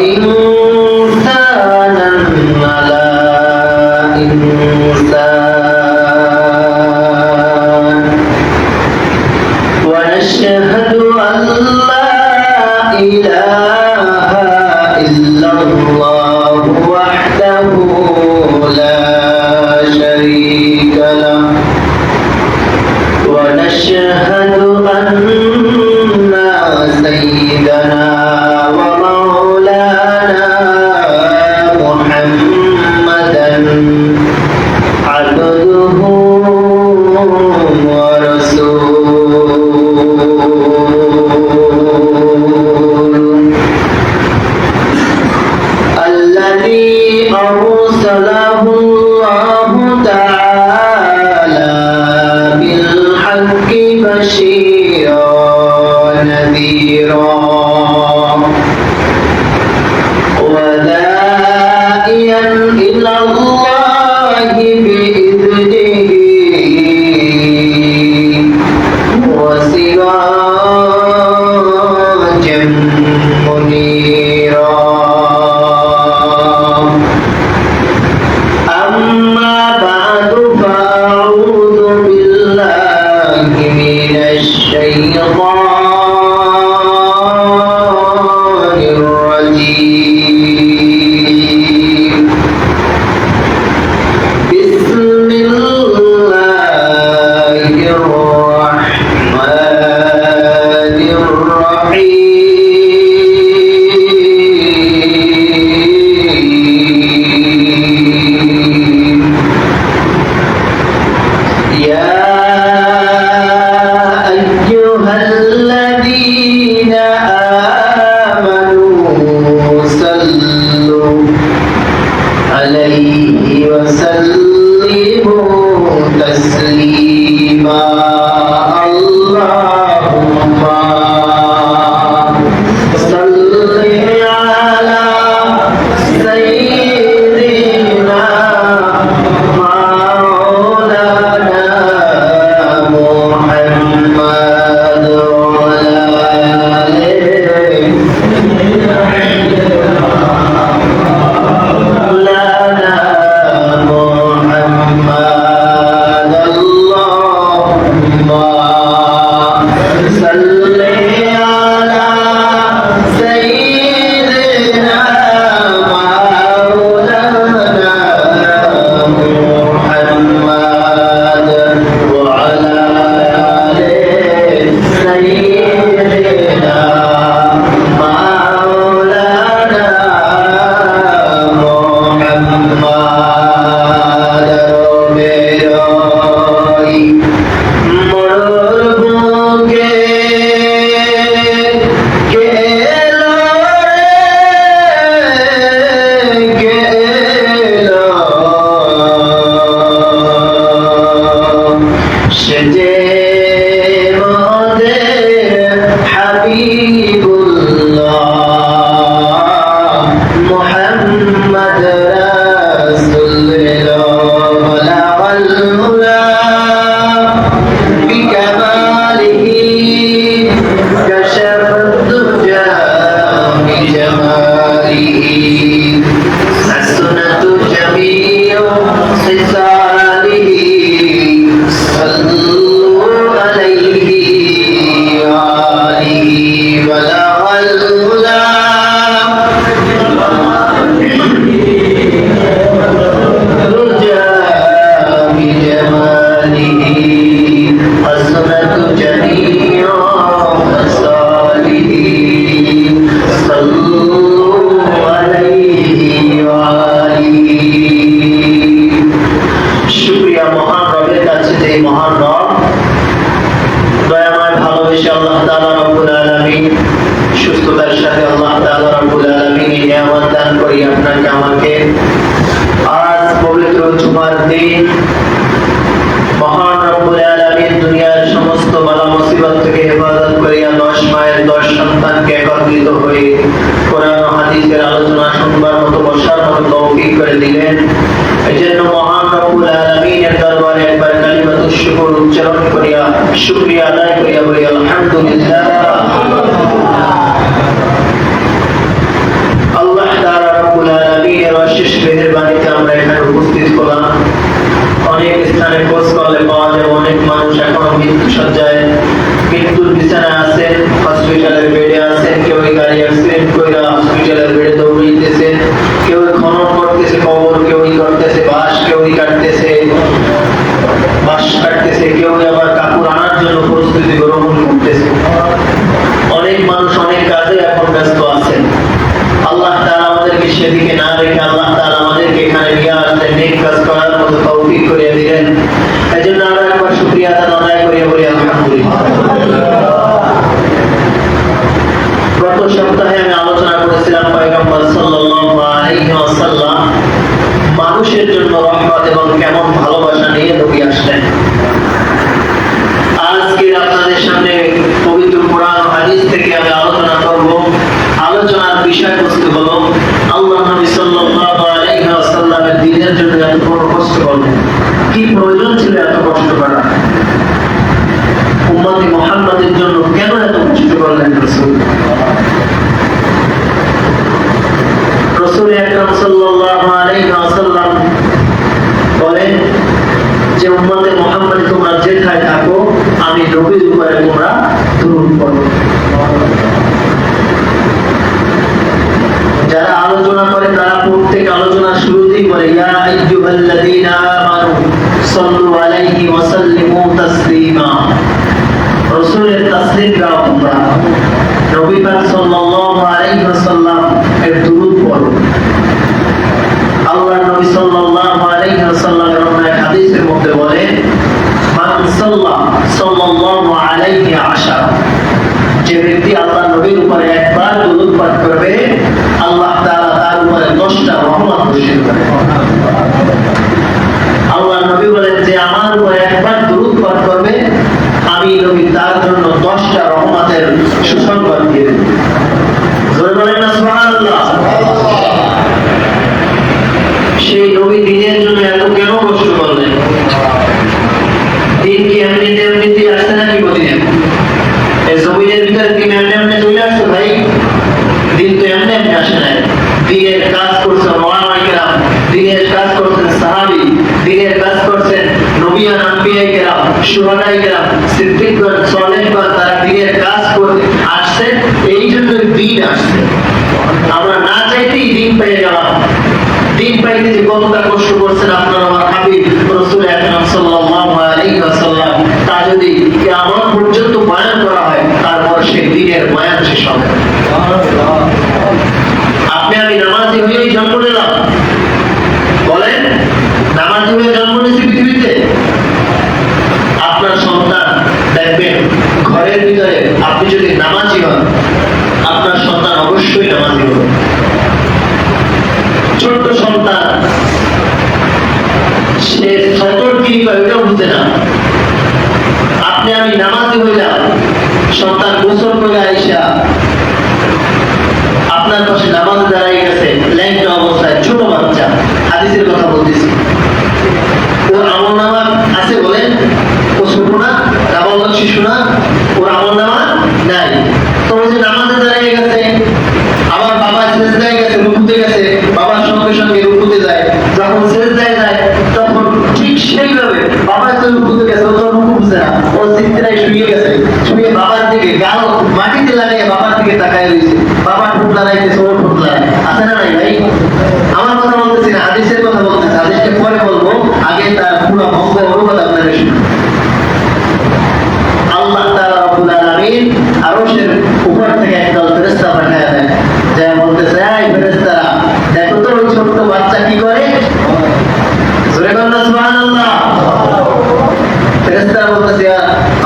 إنسانا على إنسان ونشهد أن لا إله إلا الله وحده لا شريك له ونشهد أن سيدنا ومولانا محمدا عبده ورسوله الذي أرسله الله تعالى بالحق بشيرا ونذيرا وداعيا إلى الله بإذنه وسراجا منيرا أما بعد فأعوذ بالله من الشيطان الرجيم بسم الله الرحمن الرحيم يا أيها الذين آمنوا صلوا عليه وسلموا تسليما اللهم صل على سيدنا مولانا محمد وعلى آله مولانا محمد اللهم صل على سيدنا مولانا محمد وعلى آله سيدنا مولانا محمد রবেরই মরর বুকে গেল রে গেল সে যে মোদের হাবিবুল্লাহ মুহাম্মদ রাসূলুল্লাহ বলাগাল উলা বিকামালিহি কাশাফাদ দুজা বিজামালিহি হাসনাতু জামিউ সিসালিহি সাল্লু আলাইহি ওয়া আলিহি বলাগাল উলা শুকরিয়া মহান রবের কাছে যে মহান রব দয়াময় ভালোবেসে আল্লাহ তাআলা রব্বুল আলামিন সুস্থতার সাথে আল্লাহ তাআলা রব্বুল আলামিন এই নিয়ামত দান করি আপনাকে আমাকে আজ পবিত্র জুমার দিন মহান রব্বুল আলামিন দুনিয়ার সমস্ত বালা মুসিবত থেকে হেফাজত করিয়া 10 মায়ের 10 সন্তানকে একত্রিত হয়ে কোরআন ও হাদিসের আলোচনা শুনবার মতো বসার মতো তৌফিক করে দিলেন। এজন্য মহান রব্বুল আলামিনের দরবারে একবার কালিমাতুশ শুকর উচ্চারণ করিয়া শুকরিয়া আদায় করিয়া বলি আলহামদুলিল্লাহ। আল্লাহ রেখে আল্লাহ তাআলা আমাদেরকে এখানে নিয়ে আসলেন নেক কাজ করার মতো তৌফিক করে দিলেন। এজন্য আমরা একবার শুকরিয়া আদায় করি বলি আলহামদুলিল্লাহ। গত সপ্তাহে আমি আলোচনা করেছিলাম পয়গম্বর সাল্লাল্লাহু আলাইহি ওয়াসাল্লাম মানুষের জন্য রহমত এবং কেমন ভালোবাসা নিয়ে নবী আসলেন। আজকে আপনাদের সামনে পবিত্র কোরআন হাদিস থেকে আমি আলোচনা করব। আলোচনার বিষয়বস্তু হলো আল্লাহ নবী সাল্লাল্লাহু আলাইহি ওয়াসাল্লামের দ্বীনের জন্য এত বড় কষ্ট করলেন, কি প্রয়োজন ছিল এত কষ্ট করা? উম্মতে মুহাম্মাদের জন্য কেন এত কষ্ট করলেন রাসূল? রাসূল আকরাম সাল্লাল্লাহু আলাইহি ওয়াসাল্লাম বলেন যে উম্মতে মুহাম্মদ তোমরা যেখানে থাকো আমি নবীর উপরে তোমরা দুরূদ পড়ো। যারা আলোচনা করে তারা প্রত্যেক আলোচনার শুরুতেই বলে ইয়া আইয়ুহাল্লাযীনা আমানু সাল্লু আলাইহি ওয়া সাল্লিমু তাসলিমা। রাসূলের তাসলিম গাও তোমরা, নবী পাক সাল্লাল্লাহু আলাইহি ওয়াসাল্লাম এর দুরূদ পড়ো। আল্লাহর নবী সাল্লাল্লাহু আলাইহি ওয়াসাল্লামের অন্য এক হাদিসের মধ্যে বলেন মান সাল্লাল্লাহু আলাইহি আশারা, যে ব্যক্তি আল্লাহর নবীর উপরে একবার দুরূদ পাঠ করবে আল্লাহ তাআলা তার উপরে 10টা রহমত বর্ষিত করেন। আল্লাহর নবী বলেন যে আমার উপরে একবার দুরূদ পাঠ করবে আমি নবী তার জন্য 10টা রহমতের সুসংবাদ দিয়ে দেব। জোরে বলেন না সুবহানাল্লাহ। সেই নবী দ্বীনের জন্য এত কেন কষ্ট করলেন? দ্বীন কি এমনিতে আসছে নাকি প্রতিদিন? এই জমিনের ভিতরে দ্বীন এমনি চলে আসছে ভাই? দ্বীন তো এমনি আসে নাই। দ্বীনের কাজ করছেন ওলামায়ে কেরাম, দ্বীনের কাজ করছেন সাহাবী, দ্বীনের কাজ করছেন নবিয়ান আম্বিয়ায়ে কেরাম, শুহাদায়ে কেরাম, সিদ্দিকগণ, সালেহগণ, তারা দ্বীনের কাজ করতে আসছে। এই জন্য দ্বীন আসছে। আমরা না চাইতেই দ্বীন পেয়ে গেলাম। দ্বীন পাইতে যে কতটা কষ্ট করছেন আপনার আমার হাবিব রাসূল আকরাম সাল্লাল্লাহু আলাইহি ওয়াসাল্লাম, তা যদি কিয়ামত পর্যন্ত বয়ান করা হয় তারপর সেই দ্বীনের বয়ান শেষ হবে। আপনি আমি নামাজি হয়েই জন্ম নিলাম, বলেন নামাজি হয়ে জন্ম নিয়েছি পৃথিবীতে। আপনার সন্তান দেখবেন ঘরের ভিতরে আপনি যদি নামাজি হন আপনার সন্তান অবশ্যই নামাজি হবে। ছোট্ট সন্তান সে সতর কি করে ওটাও বুঝে না। আপনি আমি নামাজি হইলাম, সন্তান গোসল করে আইসা আপনার পাশে নামাজে দাঁড়াই গেছে ল্যাংটা অবস্থায়, ছোট বাচ্চা, হাদিসের কথা বলতেছি। ওর আমল নামা আছে বলেন? ও ছোট না, নাবালক শিশু না, ওর আমল নামা নাই। তো ওই যে নামাজে দাঁড়াই গেছে, আমার বাবা সেজদায় গেছে, রুকুতে গেছে, বাবার সঙ্গে সঙ্গে রুকুতে যায়। যখন সেজদায় যায় তখন ঠিক সেইভাবে বাবা তো রুকুতে গেছে, ও তো রুকু বুঝে না, ও সিজদায় শুয়ে গেছে, শুয়ে বাবার দিকে গাল মাটিতে লাগিয়ে বাবার দিকে তাকায় রয়েছে। বাবা ঠোঁট লাগাইতেছে, ও ঠোঁট লাগায়। আছে না নাই ভাই? আমার কথা বলতেছি না, হাদিসের কথা বলতেছি। হাদিসটা পরে বলবো, আগে তার পুরো ভঙ্গ অনুবাদ আপনারা শুনুন। আল্লাহ তাআলা রব্বুল আলামিন আরশের উপর থেকে একদল ফেরেশতা পাঠিয়ে দেন, যা বলতেছে এই ফেরেশতারা দেখো তো ওই ছোট্ট বাচ্চা কি করে। জোরে বলেন সুবহানাল্লাহ। ফেরেশতারা বলতেছে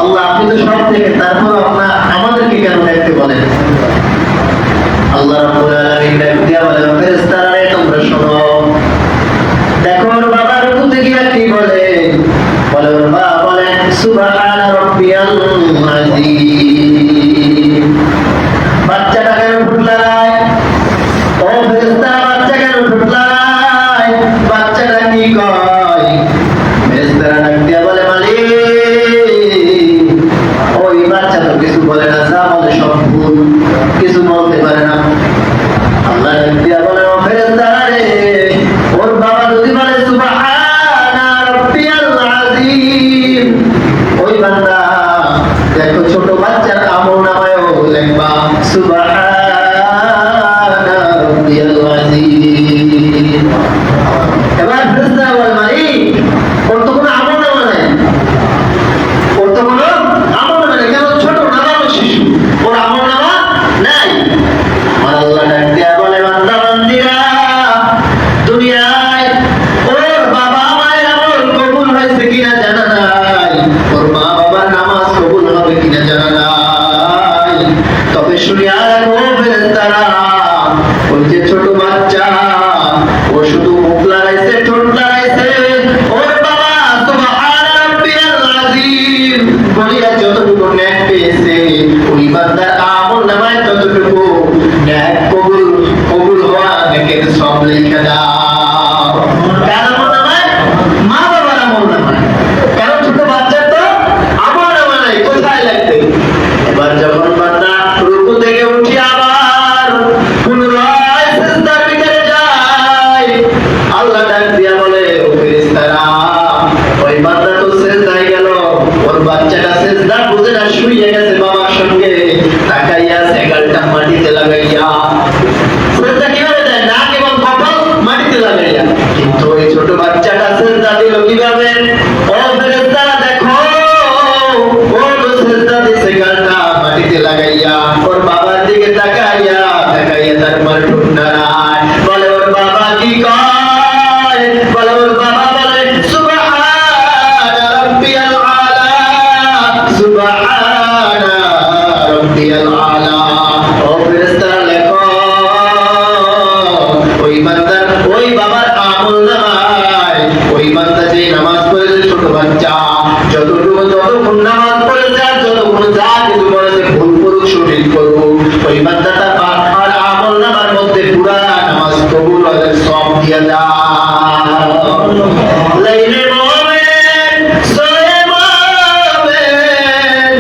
আল্লাহ আপনি তো সব থেকে, তারপর আপনার আমাদেরকে কেন দেখতে বলেন? আল্লাহ রাব্বুল আলামিন ডাক দিয়া বলেন ফেরেশতারা তোমরা শোনো, কবুল কবুল হওয়া নেকের সব লিখে দাও। কার আমল নামায়? মা বাবার আমল নামায়। কারণ ছোট বাচ্চা তো আমার নাই, কোথায় লাগবে? এবার যখন বান্দা রুকু থেকে উঠে আবার পুনরায় সিজদার ভিতরে যায়, আল্লাহ ডাক দিয়া বলে, ও ফেরেশতারা, ওই বান্দা তো সিজদায় গেল, ওর বাচ্চাটা সিজদা বুঝে না, শুয়ে গেছে বাবার সঙ্গে, তাকাইয়া সেগালটা মাটিতে লাগাইয়া। সিজদা কিভাবে দেয়? নাক এবং কপাল মাটিতে লাগাইয়া। কিন্তু ওই ছোট বাচ্চাটা সিজদা দিল কিভাবে? ও ফেরেশতারা দেখো, ও সিজদা দিছে গালটা মাটিতে লাগাইয়া, ওর বাবার দিকে তাকাইয়া তাকাইয়া তারপর ঠোঁট নাড়ায়, বলে ওর বাবা কি কয়? বলে ওর বাবা বলে, সুবহানা রাব্বিয়াল আলা, সুবহানা রাব্বিয়াল আলা। ও ফেরেশতারা লেখো, ওই বান্দার ওই বাবার আমল নামায়, ওই বান্দা যে নামাজ পড়েছে ছোট বাচ্চা, যতক্ষণ নামাজ পড়েছে আর যতক্ষণ যা কিছু পড়েছে, ভুল করুক সঠিক করুক, ওই বান্দাটা আর আমল নামার মধ্যে পুরা নামাজ কবুল হলে সব দিয়ে দাও। লাইলে মুমিন সোয়ে মুমিন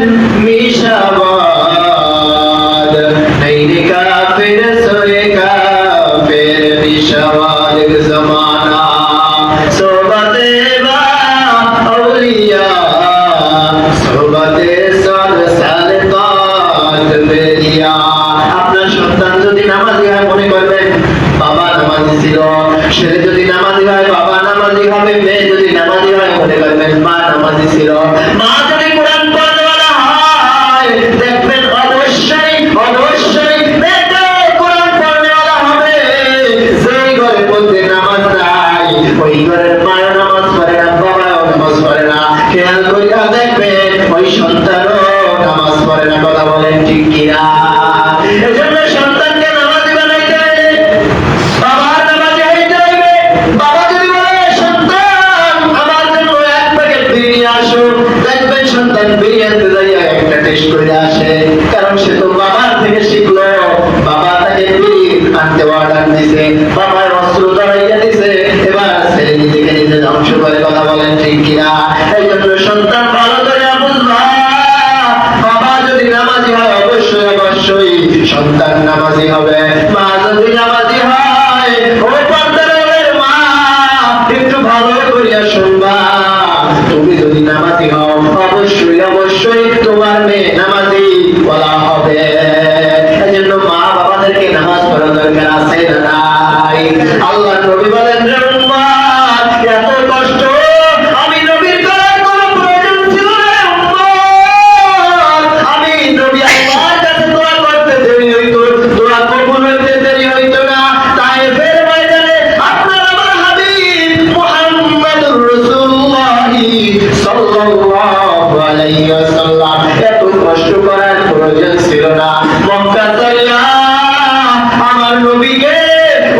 মিশাওয়াদ, লাইলে কাফির সোয়ে কাফির মিশাওয়াদ জমানা, সোহবতে বা আউলিয়া, সোহবতে সালেকাত বেরিয়া। আপনার সন্তান যদি নামাজি হয়, মনে করবেন বাবা নামাজি ছিল, ছেলে যদি নামাজি হয় বাবা নামাজি হবে, মেয়ে যদি নামাজি হয় মনে করবেন মা নামাজি ছিল। মা যদি কোরআন পড়নেওয়ালা হয়, দেখবেন অবশ্যই অবশ্যই মেয়েটা কোরআন পড়নেওয়ালা হবে। যেই ঘরের মধ্যে নামাজ নাই, ওই ঘরের মায়ের নামাজ পড়ে না, বাবাও নামাজ পড়ে না, খেয়াল করিয়া দেখবেন ওই সন্তানও নামাজ পড়ে না। কথা বলেন ঠিক কিনা? এজন্য সন্তানকে নামাজি বানাইতে হলে বাবার নামাজি হইতে হইবে। বাবা যদি বলে, সন্তান আমার জন্য এক প্যাকেট বিড়ি আসো, দেখবেন সন্তান বিড়ি আনতে যাইয়া একটা টেস্ট করে আসে, কারণ সে তো বাবার থেকে শিখলো। বাবা তাকে বিড়ি আনতে অর্ডার দিছে, বাবার অস্ত্র ধরাইয়া দিছে, এবার ছেলে নিজেকে নিজে ধ্বংস করে। কথা বলেন ঠিক কিনা? এই জন্য সন্তান ভালো করে বুঝবা, বাবা যদি নামাজি হয় অবশ্যই অবশ্যই সন্তান নামাজি হবে। মা যদি নামাজি হয়, ও পর্দারের মা, একটু ভালো করিয়া শুনবা, তুমি যদি নামাজি হও অবশ্যই অবশ্যই তোমার মেয়ে নামাজি বলা হবে। এই জন্য মা বাবাদেরকে নামাজ পড়া দরকার আছে না নাই? আল্লাহ নবী বলেন, রে উম্মত, এত কষ্ট আমি নবীর করার কোনো প্রয়োজন ছিল না রে উম্মত। আমি নবী আল্লাহর কাছে দোয়া করতে দেরি হইতো, দোয়া কবুল হইতে দেরি হইতো না। তায়েফের ময়দানে আপনার আমার হাবিব মুহাম্মদুর রাসূলুল্লাহ সাল্লাল্লাহু আলাইহি ওয়াসাল্লাম এত কষ্ট করার প্রয়োজন ছিল না। মক্কা চলিয়া আমার নবীকে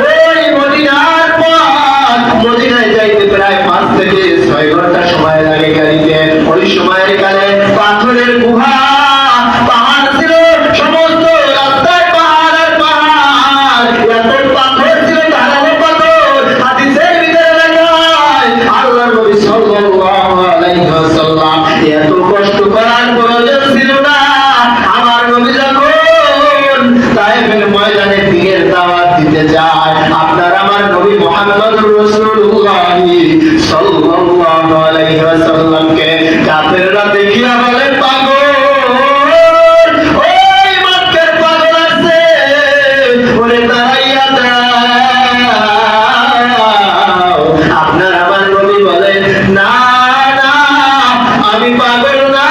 ওই মদিনার পথ, মদিনায় যাইতে প্রায় 5 থেকে 6 ঘন্টা সময় লাগে গাড়িতে। ওই সময়ের কালে পাথরের গুহা, পাহাড় ছিল, সমস্ত রাস্তায় পাহাড় আর পাহাড়, এত পাথর ছিল, ধারালো পাথর। হাদিসের ভিতরে লেখা হয়, আল্লাহর নবী সাল্লাল্লাহু আলাইহি ওয়াসাল্লাম এত কষ্ট করার প্রয়োজন ছিল না। আমার নবী যখন তায়েফের ময়দানে দ্বীনের দাওয়াত দিতে যায়, আপনার আমার নবী মুহাম্মদুর রাসূলুল্লাহ সাল্লাল্লাহু আলাইহি ওয়াসাল্লামকে কাফেররা দেখিয়া বলে, পাগল, ওই মক্কার পাগল আছে, ওরে দাঁড়াইয়া দাও। আপনার আমার নবী বলে, না না, আমি পাগল না,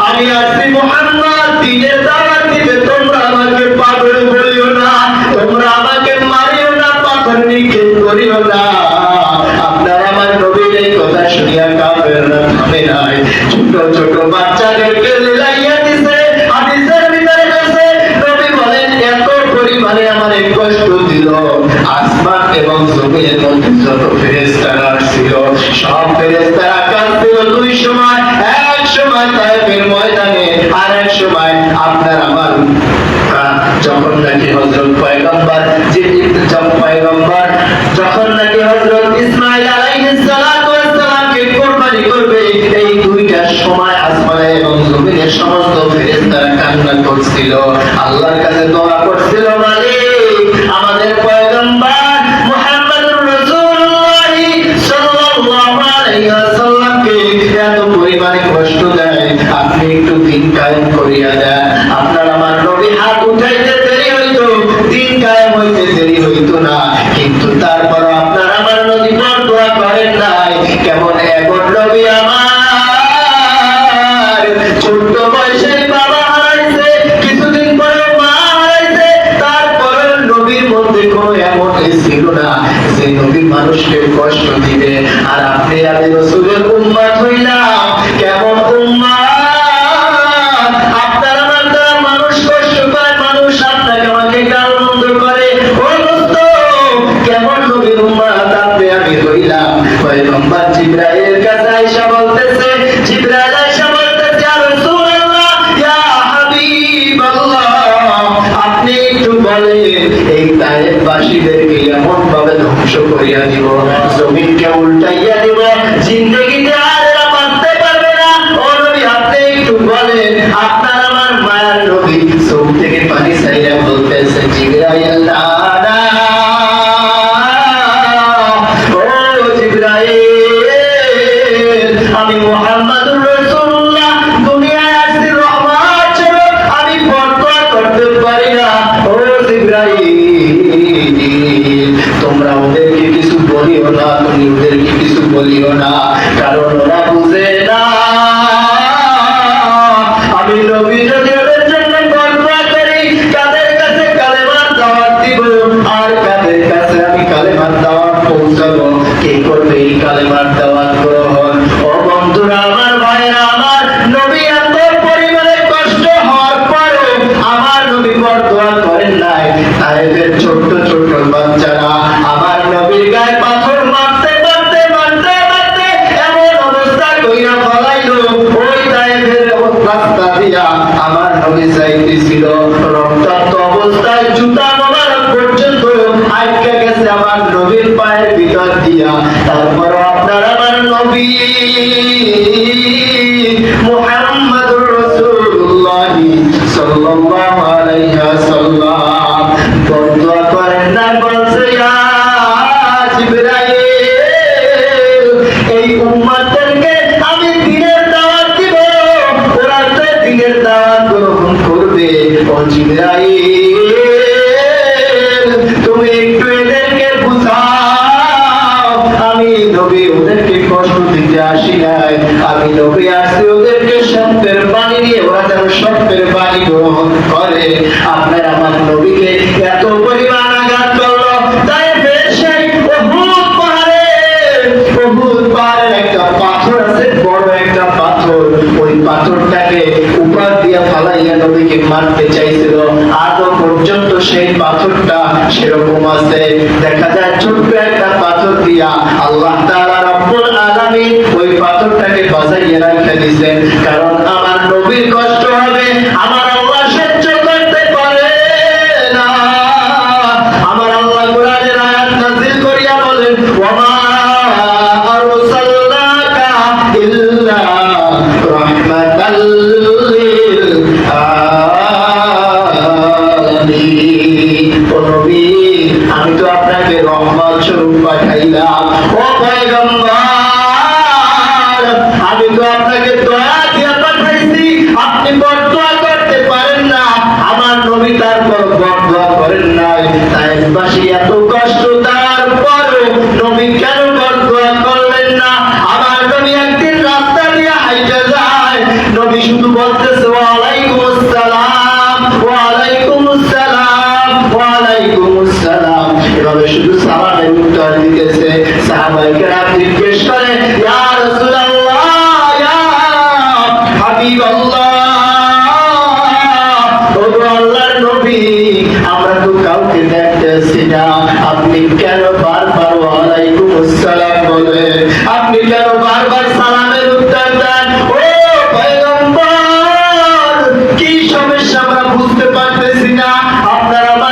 আমি আসছি মুহাম্মদ দ্বীনের দাওয়াত দিতে। তোমরা আমাকে পাগল বলিও না, তোমরা আমাকে মারিও না, পাথর নিক্ষেপ করিও না। আপনার আমার নবীর এই কথা শুনিয়া কাফেররা থামে নাই, ছোট ছোট বাচ্চাদেরকে লিলাইয়া দিছে। হাদিসের ভিতরে আছে, নবী বলেন, এত পরিমাণে আমার কষ্ট দিল, আসমান এবং জমিনের মধ্যে যত ফেরেশতারা ছিল সব ফেরেশতারা কাঁদছিল দুই সময়। এক সময় তায়েফের ময়দানে, আর এক সময় আপনার আমার যখন নাকি হযরত পয়গম্বর পয়গম্বর যখন নাকি হযরত ইসমাঈল আলাইহিস সালাতু ওয়াস সালামকে কুরবানি করবে, এই দুইটার সময় আসমানে এবং জমিনের সমস্ত ফেরেশতারা কান্না করছিল, আল্লাহর কাছে দোয়া করছিল, মালিক আমাদের পয়গম্বর মুহাম্মদুর রাসূলুল্লাহ সাল্লাল্লাহু আলাইহি ওয়াসাল্লামকে এত পরিমাণে কষ্ট দেয়, আপনি একটু দিন কায়েম করিয়া দেন। আপনার আমার নবী হাত উঠাইতে দেরি হইতো, দিন কায়েম হইতে দেরি হইতো না, কিন্তু তারপর আপনার আমার নবী দোয়া করেন নাই। কেমন এমন নবী আমার, ছোট্ট বয়সে বাবা হারাইছে, কিছুদিন পরে মা হারাইছে, তারপর নবীর মধ্যে কোনো এমন ছিল না যে নবী মানুষকে কষ্ট দিবে। আর আপনি আমি রাসূলের উম্মত হইলাম, কেমন উম্মত! আপনার আমার দ্বারা মানুষ কষ্ট পায়, মানুষ আপনাকে আমাকে গালমন্দ করে, ওই দোস্ত কেমন নবীর উম্মত আপনি আমি হইলাম। পয়গম্বর জিবরাইলের কাছে আয়েশা বলতেছে, জিবরাইল আয়েশা বলতেছে, ইয়া রাসূলুল্লাহ, ইয়া হাবিবাল্লাহ, আপনি একটু বলেন এই তায়েফবাসীদেরকে এমন ভাবে ধ্বংস করিয়া দিব, জমিনকে উল্টাইয়া দিব, জিন্দেগিতে আর এরা বাঁচতে পারবে না। ও নবী আপনি একটু বলেন। আপনার আমার মায়ের নবী চোখ থেকে পানি ছাইড়া বলতেছে, জিবরাইল না না, ও জিবরাইল, আমি মুহাম্মদুর রাসূলুল্লাহ দুনিয়ায় আসছি রহমত স্বরূপ, আমি বরদোয়া করতে পারি না। ও জিবরাইল, তোমরা ওদেরকে কিছু বলিও না, তুমি ওদেরকে কিছু বলিও না, কারণ ওরা বুঝে না আমি নবী যদি ওদের জন্য বরদোয়া করি, কাদের কাছে কালেমার দাওয়াত দিব আর কাদের কাছে আমি কালেমার দাওয়াত পৌঁছাবো, কে করবে এই কালেমার দাওয়াত গ্রহণ? ও বন্ধুরা আমার, ভাইরা আমার, নবী এত পরিমাণে কষ্ট হওয়ার পরও আমার নবী বরদোয়া করেন নাই। তায়েফের ছোট্ট ছোট্ট বাচ্চারা আমার নবীর গায়ে পাথর মারতে মারতে মারতে মারতে এমন অবস্থা কইরা ফলাইলো, ওই তায়েফের রাস্তা দিয়া আমার নবী যাইতেছিল, রক্তাক্ত অবস্থায় জুতা মোবারক পর্যন্ত আটকে গেছে আমার নবীর পায়ের ভিতর দিয়া। তারপর আপনার আমার নবী মুহাম্মদুর রাসূলুল্লাহ সাল্লাল্লাহু আলাইহি ওয়াসাল্লাম বরদোয়া করেন না, বলছে, ইয়া জিবরাইল, এই উম্মতদেরকে আমি দ্বীনের দাওয়াত দিব, ওরা তো দ্বীনের দাওয়াত গ্রহণ করবে। ও জিবরাইল, তুমি একটু এদেরকে বুঝাও, আমি নবী ওদেরকে কষ্ট দিতে আসি নাই, আমি নবী আসছি ওদেরকে সত্যের বাণী নিয়ে, ওরা যেন সত্যের বাণী গ্রহণ করে। আপনার আমার নবীকে এত পরিমাণ আঘাত করলো, তাই সেই উহুদ পাহাড়ের একটা পাথর আছে, বড় একটা পাথর, ওই পাথরটাকে উপর দিয়ে ফালাইয়া নবীকে মারতে চাইছিল, আজও পর্যন্ত সেই পাথরটা সেরকম আছে। দেখা যায় ছোট্ট একটা পাথর দিয়া আল্লাহ তাআলা রব্বুল আলামিন ওই পাথরটাকে বাঁচাইয়া রাখতে দিয়েছেন, কারণ আমার নবীর কষ্ট হবে আমার আল্লাহ সহ্য করতে পারে না। আমার আল্লাহ কোরআনের আয়াত নাযিল করিয়া বলেন, ওয়ামা আরসালনাকা ইল্লা রাহমাতাল লিল আলামিন, ও নবী আমি তো আপনাকে রহমত স্বরূপ পাঠাইলাম। ও পয়গম্বর, আমি তো আপনাকে দয়া দিয়ে পাঠাইছি, আপনি বরদোয়া করতে পারেন না। আমার নবী তারপর বরদোয়া করেন নাই। তায়েফবাসী এত কষ্ট দেওয়ার পরও নবী কেন বরদোয়া করলেন না? আমার নবী একদিন রাস্তা দিয়ে হাইটে যায়, নবী শুধু বলতেছে, ওয়ালাইকুমুস সালাম, ওয়ালাইকুমুস সালাম, ওয়ালাইকুমুস সালাম, এভাবে শুধু সালামের উত্তর দিতেছে। সাহাবায়ে কেরাম জিজ্ঞেস করে, ইয়া রাসূলুল্লাহ, ইয়া হাবিবাল্লাহ, ও আল্লাহর নবী, আমরা তো কাউকে দেখতেছি না, আপনি কেন বারবার ওয়ালাইকুমুস সালাম বলেন? আপনি কেন বারবার সালামের উত্তর দেন? ও পয়গম্বর, কি সমস্যা আমরা বুঝতে পারতেছি না। আপনার আমার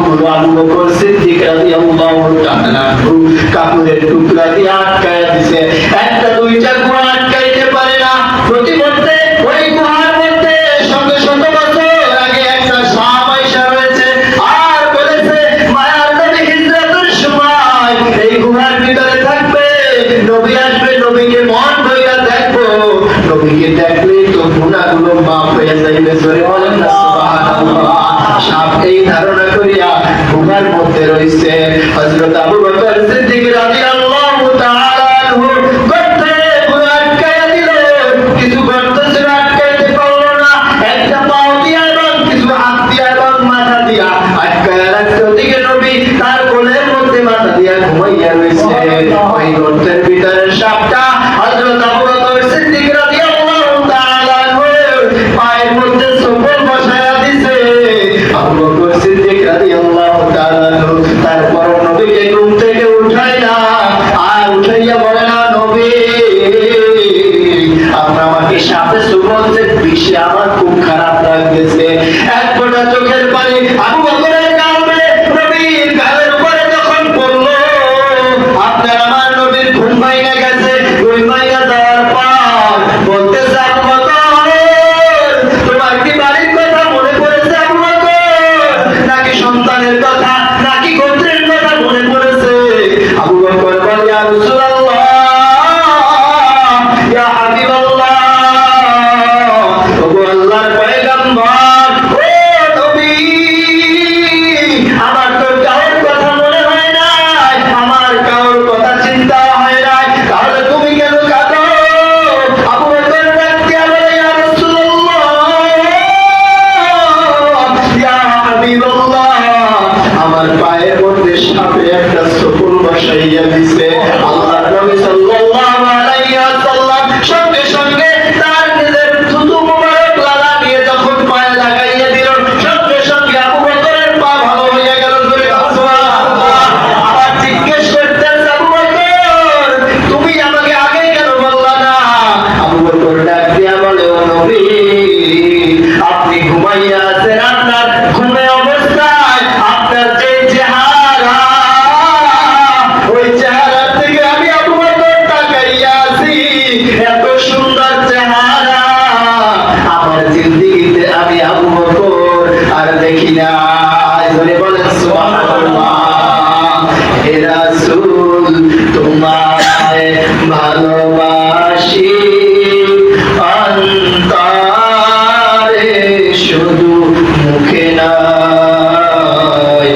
হলো আবু বকর সিদ্দিক রাদিয়াল্লাহু তাআলা কাপড়ের টুকরা দিয়ে আটকায় দিয়েছে, একটা দুইটা গুহা আটকাইতে পারে না। প্রতিমধ্যে ওই গুহার মধ্যে শত শত বছর আগে একটা সাপ আইসা রয়েছে আর বলেছে মায়ার নবী হিজরতের সময় এই গুহার ভিতরে থাকবে, নবী আসবে, নবীকে মন ভইরা দেখবো, নবীকে দেখলে তো গুনাহগুলো মাফ হয়ে যাইবে। জোরে বলেন না সুবহানাল্লাহ। সাপ এই ধারণা করিয়া গুহার মধ্যে রয়েছে। হযরত আবু বকর সিদ্দিক রাদিয়াল্লাহু তাআলা আনহু গর্তে পুরো আটকায়া দিল, কিছু গর্ত ছিল আটকাইতে পারলো না, একটা পাও দিয়া এবং কিছু হাত দিয়া এবং মাথা দিয়া আটকায়া রাখছে। ওদিকে নবী তার কোলের মধ্যে মাথা দিয়া ঘুমাইয়া রয়েছে। ওই গর্তের ভিতরে সাপটা হযরত আবু বকর সিদ্দিক রাদিয়াল্লাহু তাআলা আনহুর পায়ের মধ্যে সবল বসায়া দিছে। আবু বকর সিদ্দিক রাদিয়াল্লাহু তাআলা আনহু তারপর নবীকে ঘুম থেকে উঠায় না, আর উঠাইয়া বলে না, নবী আপনি আমাকে সাপে সুবলছে, বিষে আমার খুব খারাপ লাগতেছে। এক ফোঁটা চোখের পানি আবু বকরের কাঁদবে নবীর গালের উপরে যখন পড়লো, আপনার আমার নবীর ঘুম ভাঙা গেছে। ঘুম ভাঙা দেওয়ার পর বলতেছে, আবু বকর তোমার কি বাড়ির কথা মনে পড়েছে আবু বকর, নাকি সন্তানের কথা, নাকি গোত্রের কথা মনে পড়েছে? আবু বকর বলে, ইয়া রাসূলুল্লাহ, ইয়া হাবিবাল্লাহ, ওগো আল্লাহর পয়গম্বর, ও নবী, আমার তো কারোর কথা মনে হয় নাই, আমার কারোর কথা চিন্তা হয় নাই, তাহলে তুমি কেন কাঁদো? আবু বকর ডাক দিয়া বলে, ইয়া রাসূলুল্লাহ, ইয়া হাবিবাল্লাহ, আমার পায়ের মধ্যে সাপে একটা সফল বসাইয়া দিছে। আল্লাহর নবী সাল্লাল্লাহু আলাইহি ওয়াসাল্লাম সঙ্গে সঙ্গে তার নিজের থুতু মুবারক লাগা দিয়ে যখন পায়ে লাগাইয়া দিল, সঙ্গে সঙ্গে আবু বকরের পা ভালো হয়ে গেল। জোরে সুবহানাল্লাহ। আবার জিজ্ঞেস করতেন, আবু বকর তুমি আমাকে আগে কেন বললা না? আবু বকর ডাক দিয়া বলে, ও নবী, আপনি ঘুমাইয়া আছেন, আপনার ঘুমে অবস্থায় আপনার যে চেহারা, ওই চেহারার থেকে আমি আবু বকর তাকাইয়া আছি, এত সুন্দর চেহারা আমার জিন্দেগিতে আমি আবু বকর আর দেখি না। জোরে বলেন সুবহানাল্লাহ। হে রাসূল তোমায় ভালোবাসি অন্তরে, শুধু মুখে নয়,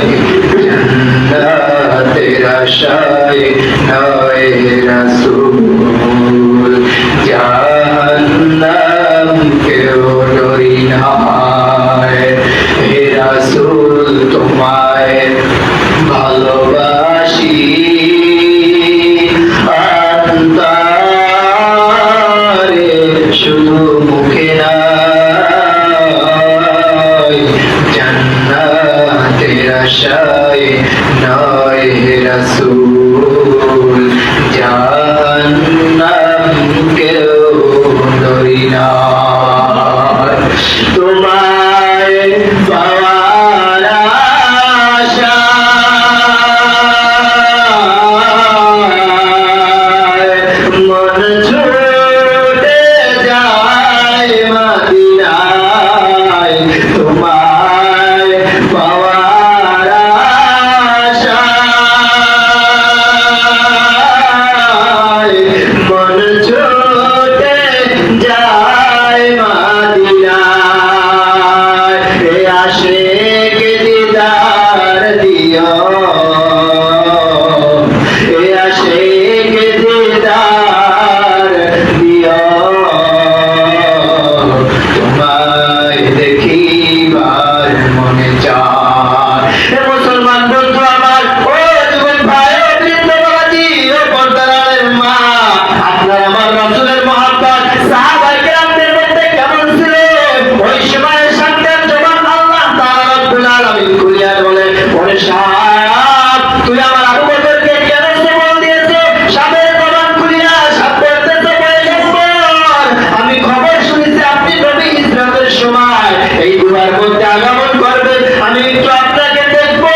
জান্নাতের আশায় নয় রাসূল, জাহান্নাম কেউ ডরি না। হে রাসূল তোমায় ভালোবাসি অন্তরে, শুধু মুখে নয়, জান্নাতের আশায় নয় রাসূল, জাহান্নাম কেউ ডরি না। তোমায় পাওয়ার আশায় মন ছুটে যায় মদিনায়, তোমায় পাওয়ার আশায় মন ছুটে যায় মদিনায়। এ আশিক দিদার দিও, এ আশিক দিদার দিও, তোমায় দেখিবার মনে চায়। এ মুসলমান বন্ধু আমার, ও যুবক ভাই, ও বৃদ্ধবাদী, ও পর্দার মা, আপনার আমার রাসূলের মহব্বত সাহাবায়ে কেরামদের মধ্যে কেমন ছিল? ওই সময় সাক্ষাৎ জবাব আল্লাহ তাআলা রব্বুল আলামিন খুলিয়া বলে, ওরে সাপ, তুই আমার আবু বকরকে কেন সবল দিয়েছ? সাপের জবান খুলিয়া সাপ বলতেছে, পয়গম্বর, আমি খবর শুনেছি আপনি নবী হিজরতের সময় এই গুহার মধ্যে আগমন করবেন, আমি একটু আপনাকে দেখবো।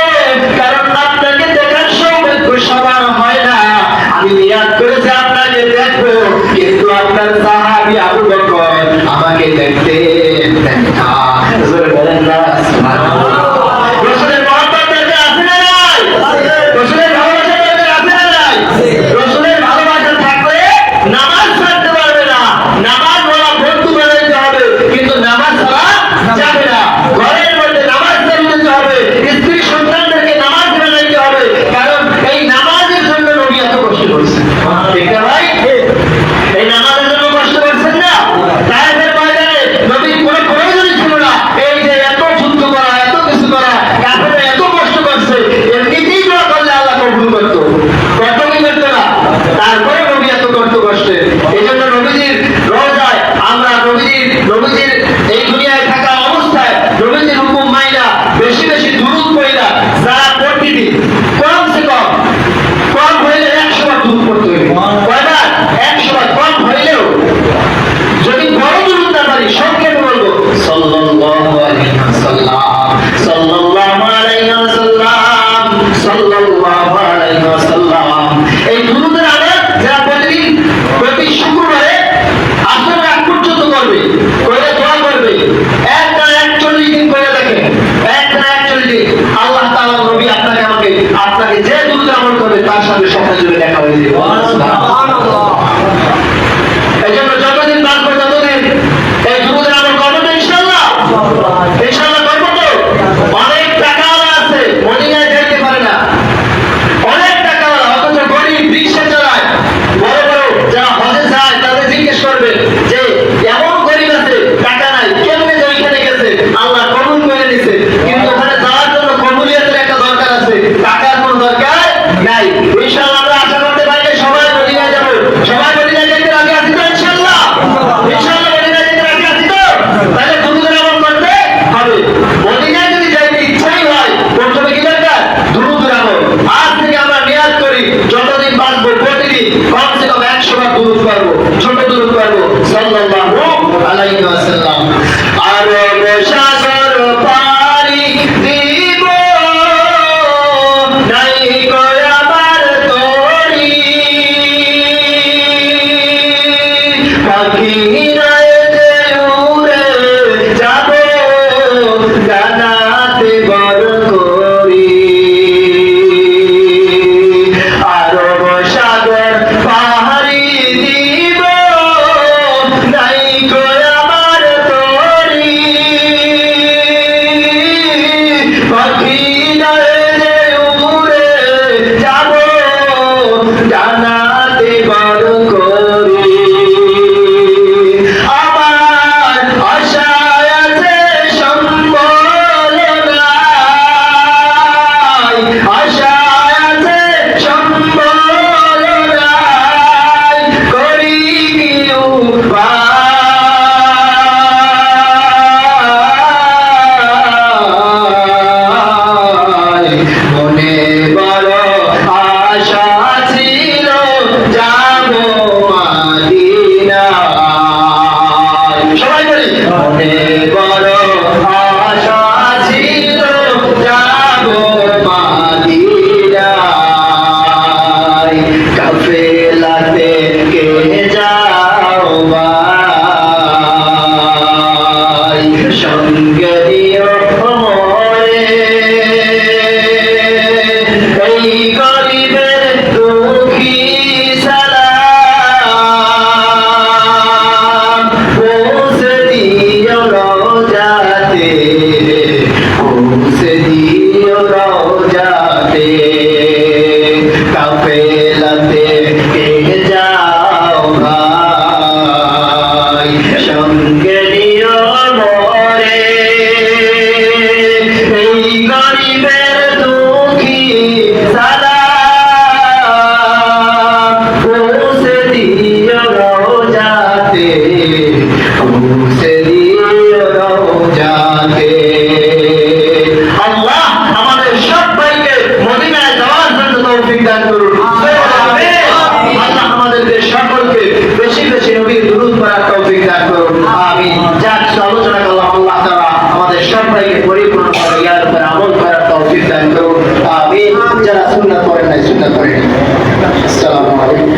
করে স্বপ্ন যুগে দেখা হয়ে যাবে। এই জন্য যতদিন বাঁচবো ততদিন এই দুরূদের আমল করবো তো ইনশাআল্লাহ। ইনশাআল্লাহ করবো তো। অনেক টাকাওয়ালা আছে, মদিনায় যেতে পারে না, অনেক টাকাওয়ালা, অথচ গরিব, রিক্সা চালায়। বড় বড় যারা হজে যায় তাদের জিজ্ঞেস করবে যে এমন গরিব আছে টাকা নাই, কেমনে যে ওইখানে গেছে, আল্লাহ কবুল করে নিছে, কিন্তু ওখানে যাওয়ার জন্য কবুলিয়তের একটা দরকার আছে, টাকার কোনো দরকার নাই। ইনশাআল্লাহ আমরা আশা করতে পারি যে সবাই মদিনায় যাবো। সবাই মদিনায় যেতে রাজি আছি তো ইনশাআল্লাহ? ইনশাআল্লাহ মদিনায় যেতে রাজি আছি তো? তাহলে দুরূদের আমল করতে হবে। মদিনায় যদি যাইতে ইচ্ছাই হয়, প্রথমে কি দরকার? দুরূদের আমল। আজ থেকে আমরা নিয়াত করি যতদিন বাঁচবো প্রতিদিন কমসে কম 100 বার দুরূদ পড়বো, ছোট দুরূদ পড়বো সাল্লাল্লাহু আলাইহি ওয়াসাল্লাম। আর সাগর পারি দিব নাই কই আমার তরি, পাখি নাই যে উড়ে যাব ডানাতে বড় করি। আরব সাগর পাহাড়ি দিব নাই কই আমার তরি, পাখি নাই যে উড়ে যাব ডানাতে বড় করি। আমার আশায় আছে সম্বল নাই, আশায় আছে সম্বল নাই, করি কি উপায়। মনে বড় আশা ছিল যাব মদিনায়। সবাই বলি মনে বড় আশা ছিল যাব মদিনায়। কাফেলাতে কে যাও ভাই, সঙ্গে দিও মোরে, এই গরিবের দুঃখী সালাম পৌঁছে দিও রওজাতে, পৌঁছে দিও রওজাতে। কাফেলাতে কে যাও ভাই, সঙ্গে নিও মোরে, এই গরিবের দুঃখী সালাম পৌঁছে দিও রওজাতে, পৌঁছে দিও রওজাতে। আল্লাহ আমাদের সবাইকে মদিনায় যাওয়ার জন্য তৌফিক দান করুন। আল্লাহ আমাদেরকে সকলকে বেশি বেশি নবীর দুরূদ পড়ার তৌফিক দান করুন। আমিন। যাক আলোচনা করলাম, আল্লাহ তাআলা আমাদের সবাইকে পরিপূর্ণভাবে ইয়ার উপর আমল করার তৌফিক দান করুন। আমিন। যারা সুন্নাত পড়েন নাই সুন্নাত পড়েন। আসসালামু আলাইকুম।